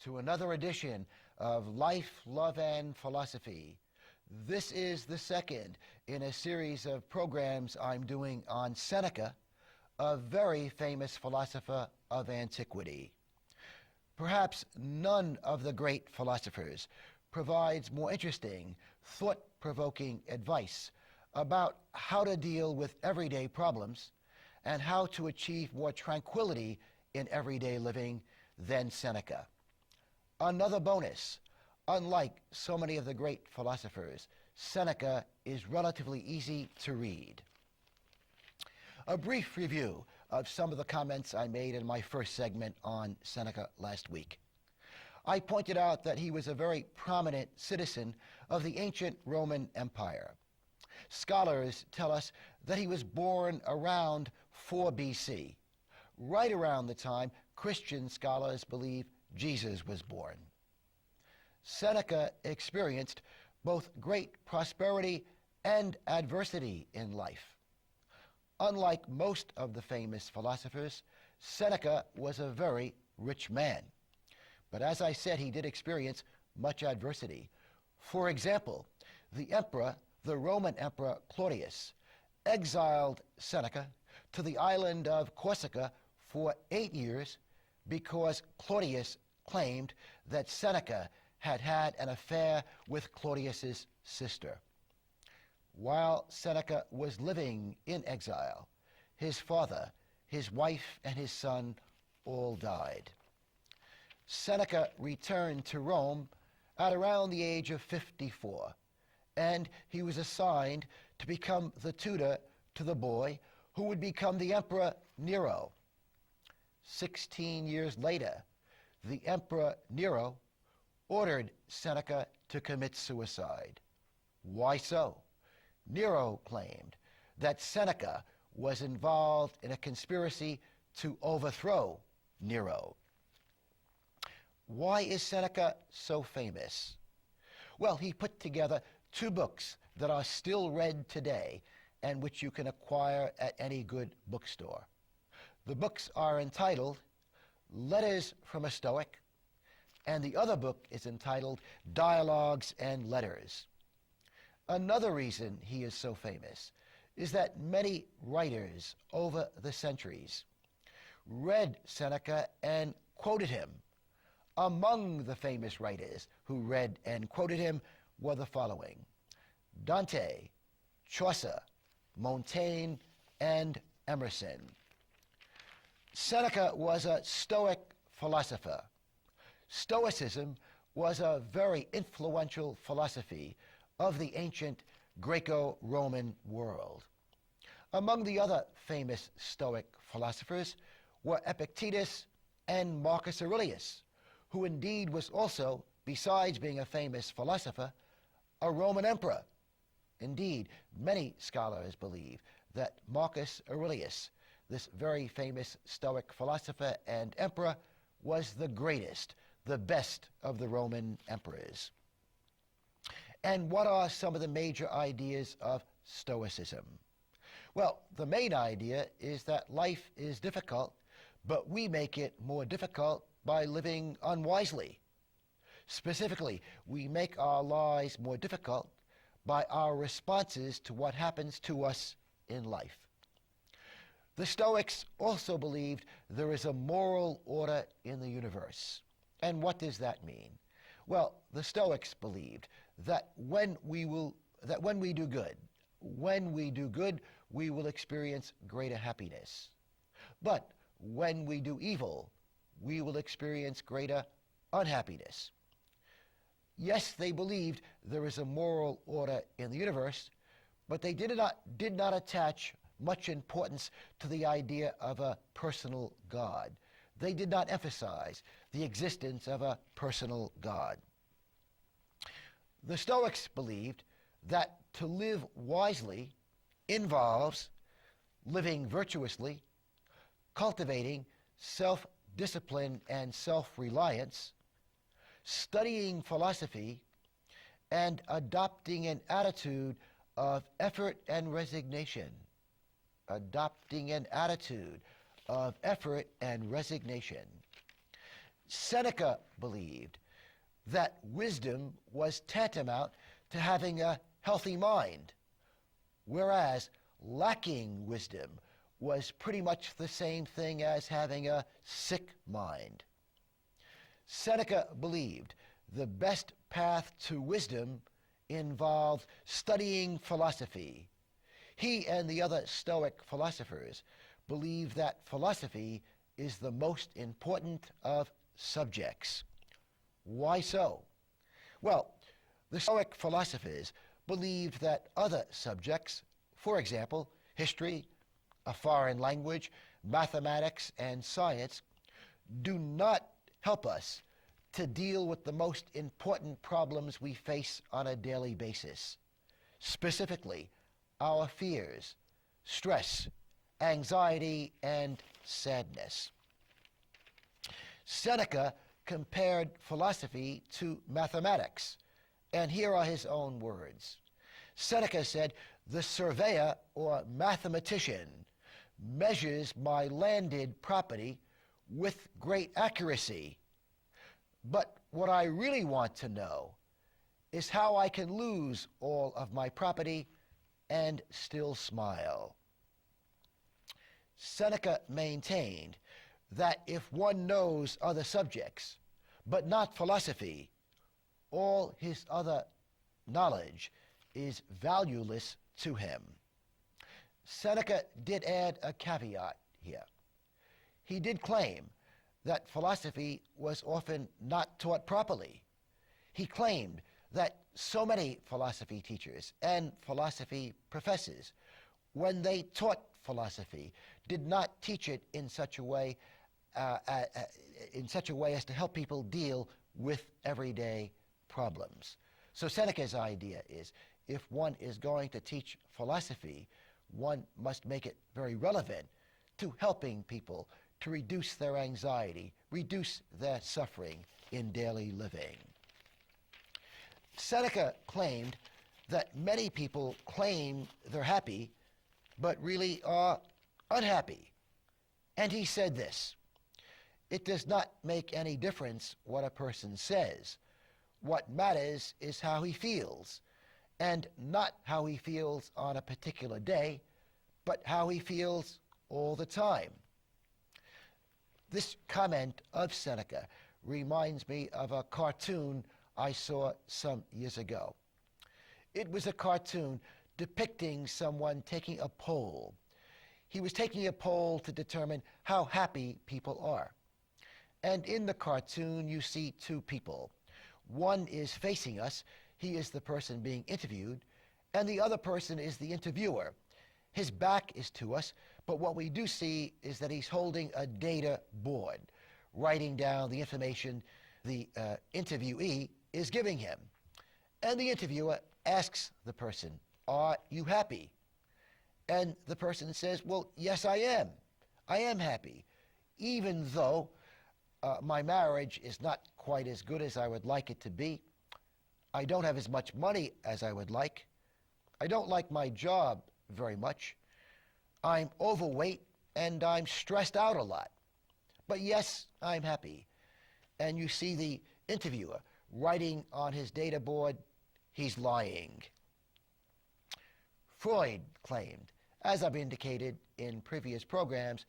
to another edition of Life, Love, and Philosophy. This is the second in a series of programs I'm doing on Seneca, a very famous philosopher of antiquity. Perhaps none of the great philosophers provides more interesting, thought-provoking advice about how to deal with everyday problems and how to achieve more tranquility in everyday living than Seneca. Another bonus, unlike so many of the great philosophers, Seneca is relatively easy to read. A brief review of some of the comments I made in my first segment on Seneca last week. I pointed out that he was a very prominent citizen of the ancient Roman Empire. Scholars tell us that he was born around 4 BC, right around the time Christian scholars believe Jesus was born. Seneca experienced both great prosperity and adversity in life. Unlike most of the famous philosophers, Seneca was a very rich man. But as I said, he did experience much adversity. For example, the Roman Emperor Claudius, exiled Seneca to the island of Corsica for 8 years because Claudius claimed that Seneca had had an affair with Claudius's sister. While Seneca was living in exile, his father, his wife, and his son all died. Seneca returned to Rome at around the age of 54, and he was assigned to become the tutor to the boy who would become the Emperor Nero. 16 years later, the Emperor Nero ordered Seneca to commit suicide. Why so? Nero claimed that Seneca was involved in a conspiracy to overthrow Nero. Why is Seneca so famous? Well, he put together 2 books that are still read today and which you can acquire at any good bookstore. The books are entitled Letters from a Stoic, and the other book is entitled Dialogues and Letters. Another reason he is so famous is that many writers over the centuries read Seneca and quoted him. Among the famous writers who read and quoted him were the following: Dante, Chaucer, Montaigne, and Emerson. Seneca was a Stoic philosopher. Stoicism was a very influential philosophy of the ancient Greco-Roman world. Among the other famous Stoic philosophers were Epictetus and Marcus Aurelius, who indeed was also, besides being a famous philosopher, a Roman emperor. Indeed, many scholars believe that Marcus Aurelius, this very famous Stoic philosopher and emperor, was the greatest, the best of the Roman emperors. And what are some of the major ideas of Stoicism? Well, the main idea is that life is difficult, but we make it more difficult by living unwisely. Specifically, we make our lives more difficult by our responses to what happens to us in life. The Stoics also believed there is a moral order in the universe. And what does that mean? Well, the Stoics believed that when we do good, we will experience greater happiness. But when we do evil, we will experience greater unhappiness. Yes, they believed there is a moral order in the universe, but they did not attach much importance to the idea of a personal God. They did not emphasize the existence of a personal God. The Stoics believed that to live wisely involves living virtuously, cultivating self-discipline and self-reliance, studying philosophy, and adopting an attitude of effort and resignation. Adopting an attitude of effort and resignation. Seneca believed that wisdom was tantamount to having a healthy mind, whereas lacking wisdom was pretty much the same thing as having a sick mind. Seneca believed the best path to wisdom involved studying philosophy. He and the other Stoic philosophers believed that philosophy is the most important of subjects. Why so? Well, the Stoic philosophers believed that other subjects, for example, history, a foreign language, mathematics, and science, do not help us to deal with the most important problems we face on a daily basis, specifically our fears, stress, anxiety, and sadness. Seneca compared philosophy to mathematics, and here are his own words. Seneca said, "The surveyor or mathematician measures my landed property with great accuracy. But what I really want to know is how I can lose all of my property and still smile." Seneca maintained that if one knows other subjects, but not philosophy, all his other knowledge is valueless to him. Seneca did add a caveat here. He did claim that philosophy was often not taught properly. He claimed that so many philosophy teachers and philosophy professors, when they taught philosophy, did not teach it in such a way as to help people deal with everyday problems. So Seneca's idea is, if one is going to teach philosophy, one must make it very relevant to helping people to reduce their anxiety, reduce their suffering in daily living. Seneca claimed that many people claim they're happy, but really are unhappy. And he said this: "It does not make any difference what a person says. What matters is how he feels, and not how he feels on a particular day, but how he feels all the time." This comment of Seneca reminds me of a cartoon I saw some years ago. It was a cartoon depicting someone taking a poll. He was taking a poll to determine how happy people are. And in the cartoon, you see two people. One is facing us. He is the person being interviewed, and the other person is the interviewer. His back is to us, but what we do see is that he's holding a data board, writing down the information the interviewee is giving him. And the interviewer asks the person, "Are you happy?" And the person says, "Well, yes, I am. I am happy, even though my marriage is not quite as good as I would like it to be. I don't have as much money as I would like. I don't like my job very much. I'm overweight and I'm stressed out a lot. But yes, I'm happy." And you see the interviewer writing on his data board, he's lying. Freud claimed, as I've indicated in previous programs,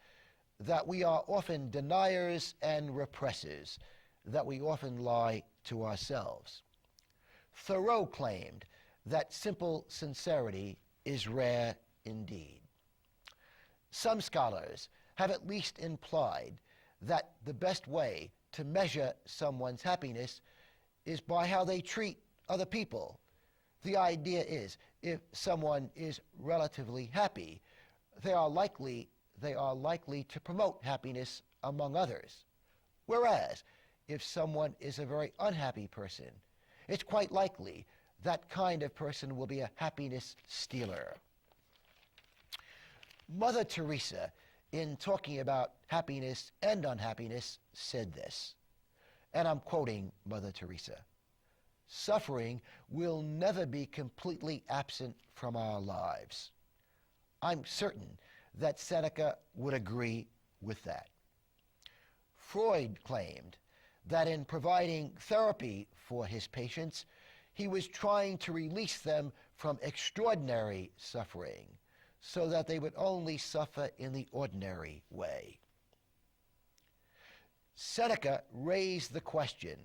that we are often deniers and repressors, that we often lie to ourselves. Thoreau claimed that simple sincerity is rare indeed. Some scholars have at least implied that the best way to measure someone's happiness is by how they treat other people. The idea is, if someone is relatively happy, they are likely to promote happiness among others. Whereas, if someone is a very unhappy person, it's quite likely that kind of person will be a happiness stealer. Mother Teresa, in talking about happiness and unhappiness, said this, and I'm quoting Mother Teresa: "Suffering will never be completely absent from our lives." I'm certain that Seneca would agree with that. Freud claimed that in providing therapy for his patients, he was trying to release them from extraordinary suffering so that they would only suffer in the ordinary way. Seneca raised the question,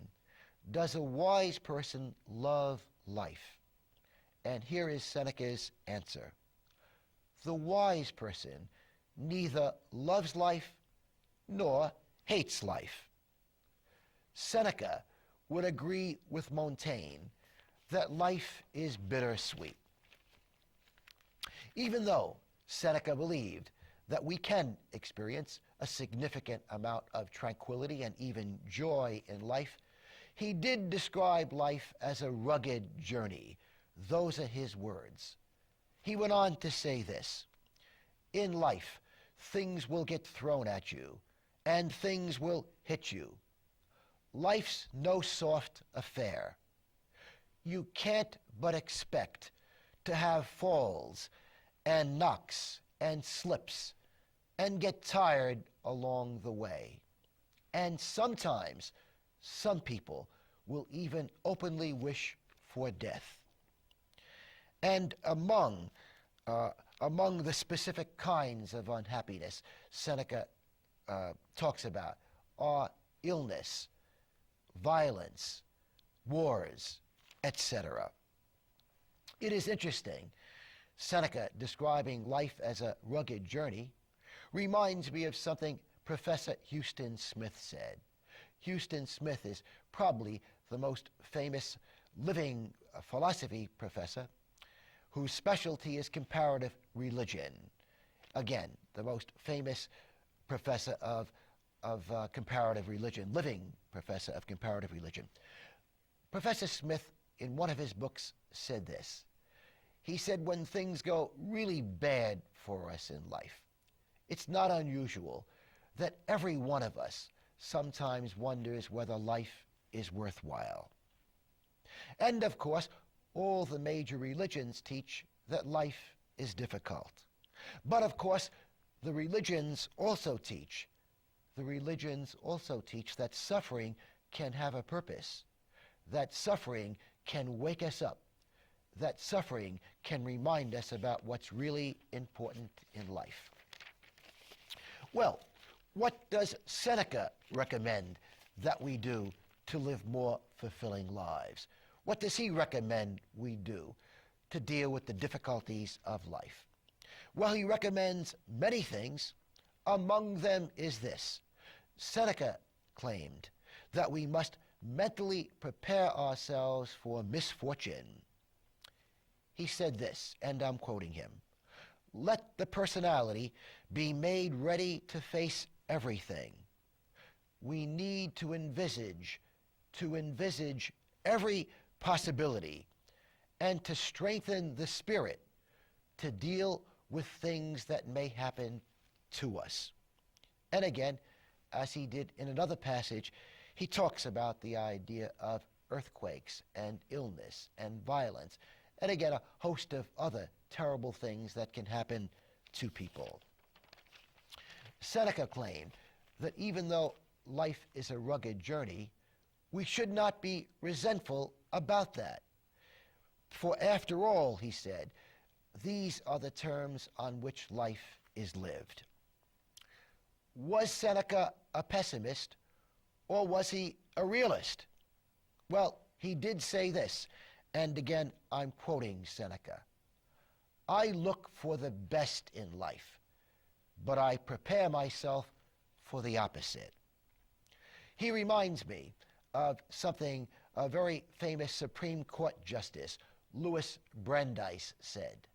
does a wise person love life? And here is Seneca's answer. The wise person neither loves life nor hates life. Seneca would agree with Montaigne that life is bittersweet. Even though Seneca believed that we can experience a significant amount of tranquility and even joy in life, he did describe life as a rugged journey. Those are his words. He went on to say this, in life, things will get thrown at you, and things will hit you. Life's no soft affair. You can't but expect to have falls and knocks and slips and get tired along the way. And sometimes, some people will even openly wish for death. And among the specific kinds of unhappiness Seneca talks about are illness, violence, wars, etc. It is interesting, Seneca describing life as a rugged journey reminds me of something Professor Houston Smith said. Houston Smith is probably the most famous living philosophy professor whose specialty is comparative religion. Again, the most famous professor of comparative religion, living professor of comparative religion. Professor Smith, in one of his books, said this. He said, when things go really bad for us in life, it's not unusual that every one of us sometimes wonders whether life is worthwhile. And of course, all the major religions teach that life is difficult. But of course, the religions also teach that suffering can have a purpose, that suffering can wake us up, that suffering can remind us about what's really important in life. Well, what does Seneca recommend that we do to live more fulfilling lives? What does he recommend we do to deal with the difficulties of life? Well, he recommends many things. Among them is this. Seneca claimed that we must mentally prepare ourselves for misfortune. He said this, and I'm quoting him, "Let the personality be made ready to face everything. We need to envisage every possibility and to strengthen the spirit to deal with things that may happen to us." And again, as he did in another passage, he talks about the idea of earthquakes and illness and violence, and again, a host of other terrible things that can happen to people. Seneca claimed that even though life is a rugged journey, we should not be resentful about that. For after all, he said, these are the terms on which life is lived. Was Seneca a pessimist, or was he a realist? Well, he did say this, and again, I'm quoting Seneca. "I look for the best in life, but I prepare myself for the opposite." He reminds me of something a very famous Supreme Court Justice, Louis Brandeis, said.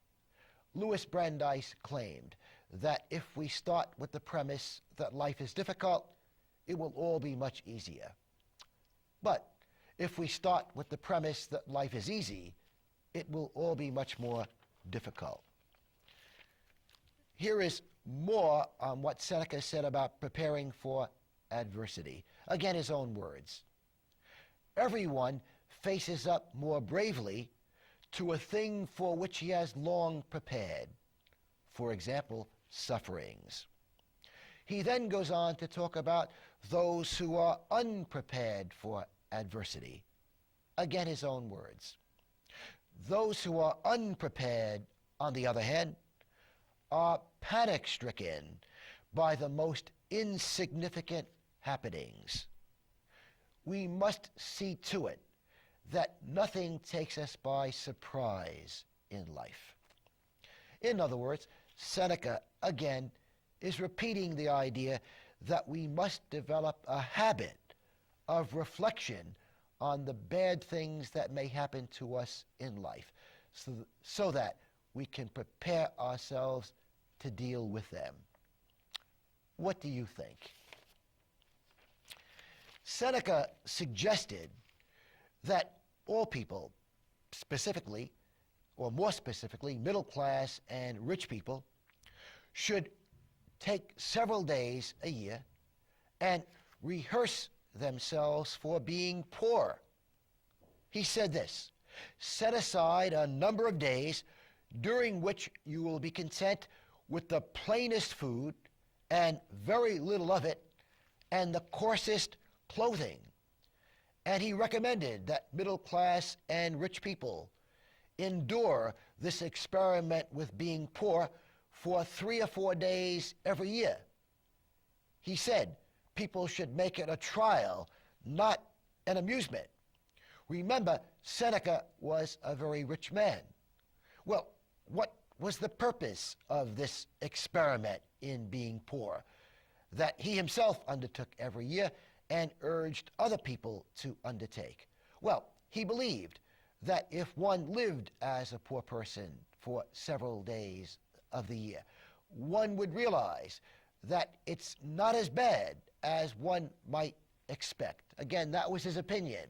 Louis Brandeis claimed that if we start with the premise that life is difficult, it will all be much easier. But if we start with the premise that life is easy, it will all be much more difficult. Here is more on what Seneca said about preparing for adversity. Again, his own words. "Everyone faces up more bravely to a thing for which he has long prepared. For example, sufferings. He then goes on to talk about those who are unprepared for adversity. Again, his own words. Those who are unprepared, on the other hand, are panic-stricken by the most insignificant happenings. We must see to it that nothing takes us by surprise in life. In other words, Seneca, again, is repeating the idea that we must develop a habit of reflection on the bad things that may happen to us in life so that we can prepare ourselves to deal with them. What do you think? Seneca suggested that all people, specifically, or more specifically, middle class and rich people, should take several days a year and rehearse themselves for being poor. He said this: set aside a number of days during which you will be content with the plainest food and very little of it and the coarsest clothing. And he recommended that middle class and rich people endure this experiment with being poor for 3 or 4 days every year. He said people should make it a trial, not an amusement. Remember, Seneca was a very rich man. Well, what was the purpose of this experiment in being poor that he himself undertook every year and urged other people to undertake? Well, he believed that if one lived as a poor person for several days of the year, one would realize that it's not as bad as one might expect. Again, that was his opinion,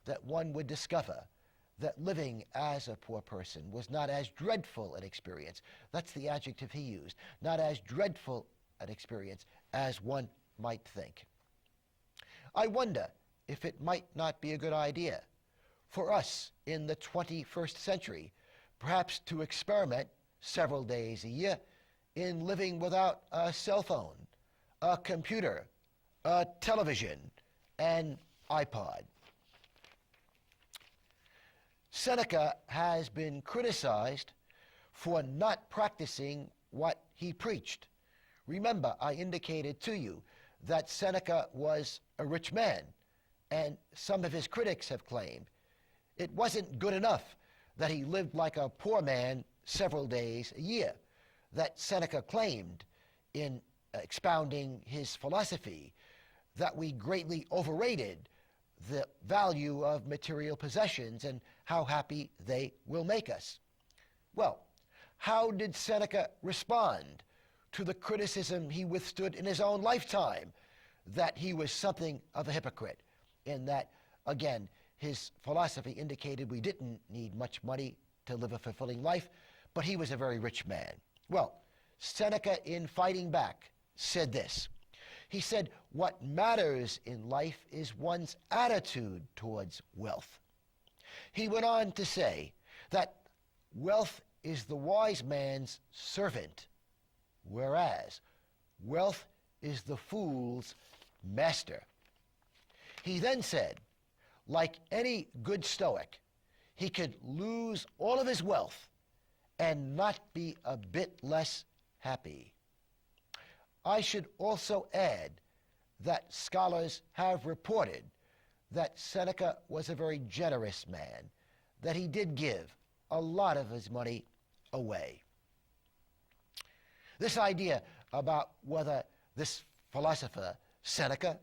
that one would discover that living as a poor person was not as dreadful an experience. That's the adjective he used. Not as dreadful an experience as one might think. I wonder if it might not be a good idea for us in the 21st century perhaps to experiment several days a year in living without a cell phone, a computer, a television, and iPod. Seneca has been criticized for not practicing what he preached. Remember, I indicated to you that Seneca was a rich man, and some of his critics have claimed it wasn't good enough that he lived like a poor man several days a year, that Seneca claimed in expounding his philosophy that we greatly overrated the value of material possessions and how happy they will make us. Well, how did Seneca respond to the criticism he withstood in his own lifetime that he was something of a hypocrite, in that, again, his philosophy indicated we didn't need much money to live a fulfilling life, but he was a very rich man? Well, Seneca, in fighting back, said this. He said, what matters in life is one's attitude towards wealth. He went on to say that wealth is the wise man's servant, whereas wealth is the fool's master. He then said, like any good Stoic, he could lose all of his wealth and not be a bit less happy. I should also add that scholars have reported that Seneca was a very generous man, that he did give a lot of his money away. This idea about whether this philosopher, Seneca,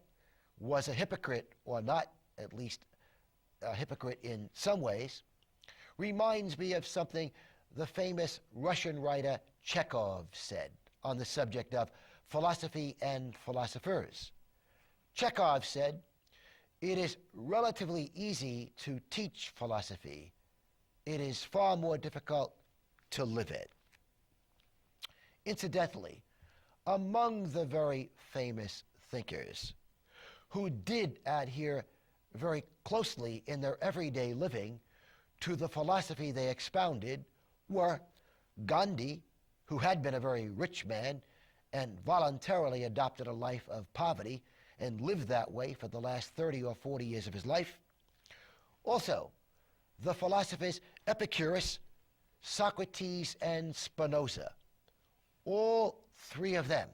was a hypocrite or not, at least a hypocrite in some ways, reminds me of something the famous Russian writer Chekhov said on the subject of philosophy and philosophers. Chekhov said, it is relatively easy to teach philosophy. It is far more difficult to live it. Incidentally, among the very famous thinkers who did adhere very closely in their everyday living to the philosophy they expounded were Gandhi, who had been a very rich man and voluntarily adopted a life of poverty and lived that way for the last 30 or 40 years of his life. Also, the philosophers Epicurus, Socrates, and Spinoza, all three of them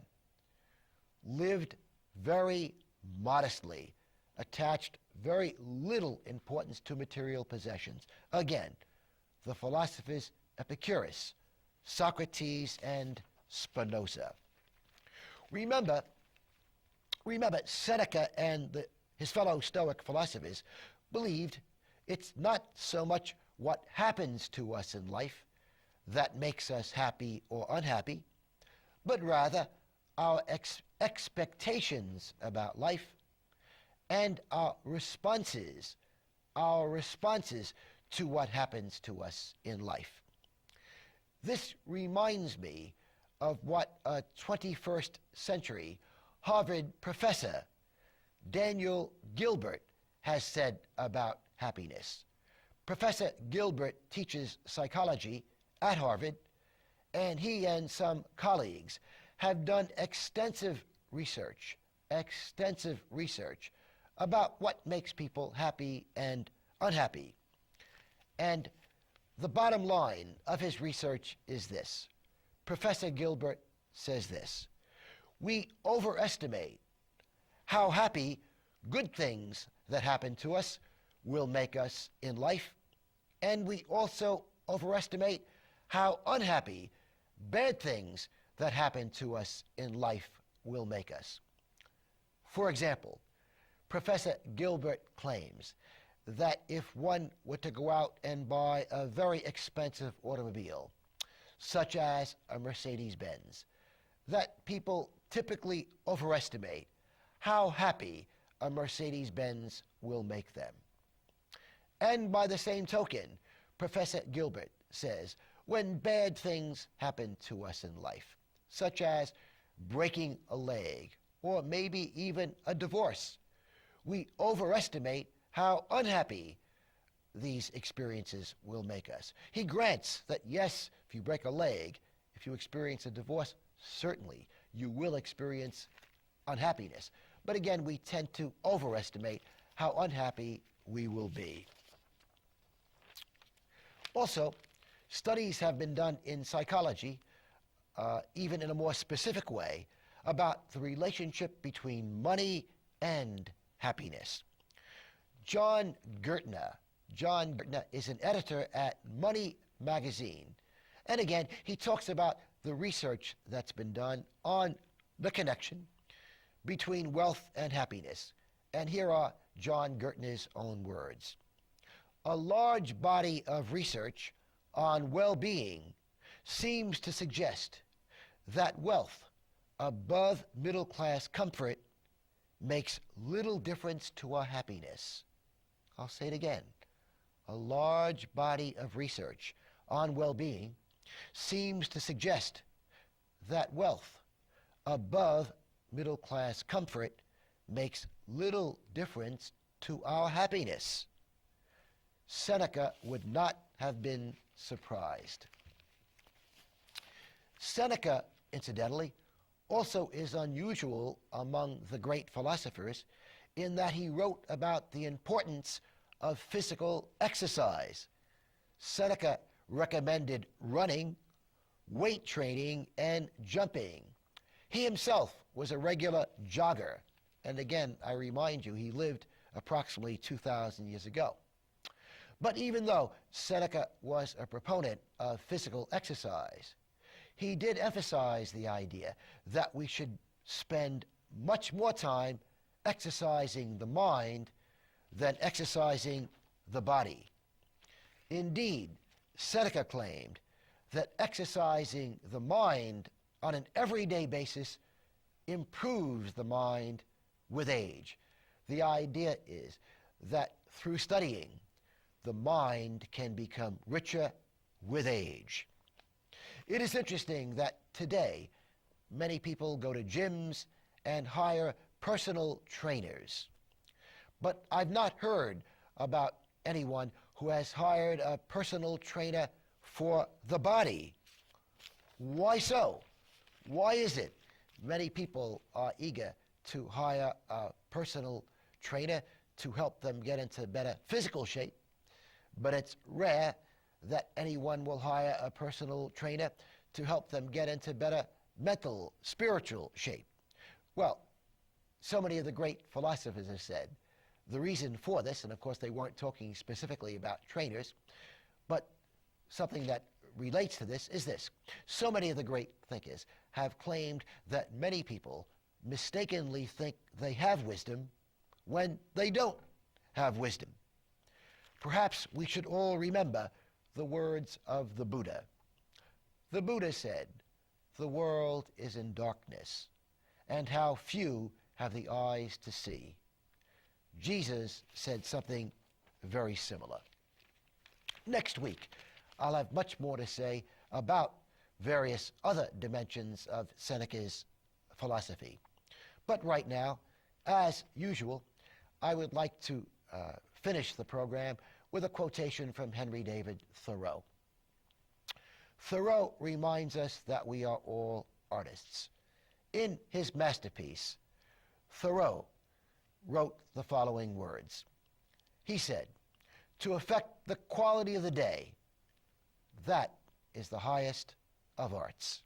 lived very modestly, attached very little importance to material possessions. Again, the philosophers Epicurus, Socrates, and Spinoza. Remember, Seneca and his fellow Stoic philosophers believed it's not so much what happens to us in life that makes us happy or unhappy, but rather our expectations about life and our responses to what happens to us in life. This reminds me of what a 21st century Harvard professor, Daniel Gilbert, has said about happiness. Professor Gilbert teaches psychology at Harvard, and he and some colleagues have done extensive research about what makes people happy and unhappy. And the bottom line of his research is this. Professor Gilbert says this: we overestimate how happy good things that happen to us will make us in life, and we also overestimate how unhappy bad things that happen to us in life will make us. For example, Professor Gilbert claims that if one were to go out and buy a very expensive automobile, such as a Mercedes-Benz, that people typically overestimate how happy a Mercedes-Benz will make them. And by the same token, Professor Gilbert says when bad things happen to us in life, such as breaking a leg or maybe even a divorce, we overestimate how unhappy these experiences will make us. He grants that yes, if you break a leg, if you experience a divorce, certainly you will experience unhappiness. But again, we tend to overestimate how unhappy we will be. Also, studies have been done in psychology, even in a more specific way, about the relationship between money and happiness. John Gertner is an editor at Money magazine. And again, he talks about the research that's been done on the connection between wealth and happiness. And here are John Gertner's own words. A large body of research on well-being seems to suggest that wealth above middle-class comfort makes little difference to our happiness. I'll say it again. A large body of research on well-being seems to suggest that wealth above middle-class comfort makes little difference to our happiness. Seneca would not have been surprised. Seneca, incidentally, also is unusual among the great philosophers in that he wrote about the importance of physical exercise. Seneca recommended running, weight training, and jumping. He himself was a regular jogger. And again, I remind you, he lived approximately 2,000 years ago. But even though Seneca was a proponent of physical exercise, he did emphasize the idea that we should spend much more time exercising the mind than exercising the body. Indeed, Seneca claimed that exercising the mind on an everyday basis improves the mind with age. The idea is that through studying, the mind can become richer with age. It is interesting that today many people go to gyms and hire personal trainers. But I've not heard about anyone who has hired a personal trainer for the body. Why so? Why is it Many people are eager to hire a personal trainer to help them get into better physical shape, but it's rare that anyone will hire a personal trainer to help them get into better mental, spiritual shape. Well, so many of the great philosophers have said the reason for this, and of course they weren't talking specifically about trainers, but something that relates to this is this. So many of the great thinkers have claimed that many people mistakenly think they have wisdom when they don't have wisdom. Perhaps we should all remember the words of the Buddha. The Buddha said, "The world is in darkness, and how few have the eyes to see." Jesus said something very similar. Next week, I'll have much more to say about various other dimensions of Seneca's philosophy. But right now, as usual, I would like to finish the program with a quotation from Henry David Thoreau. Thoreau reminds us that we are all artists. In his masterpiece, Thoreau wrote the following words. He said, "To affect the quality of the day, that is the highest of arts."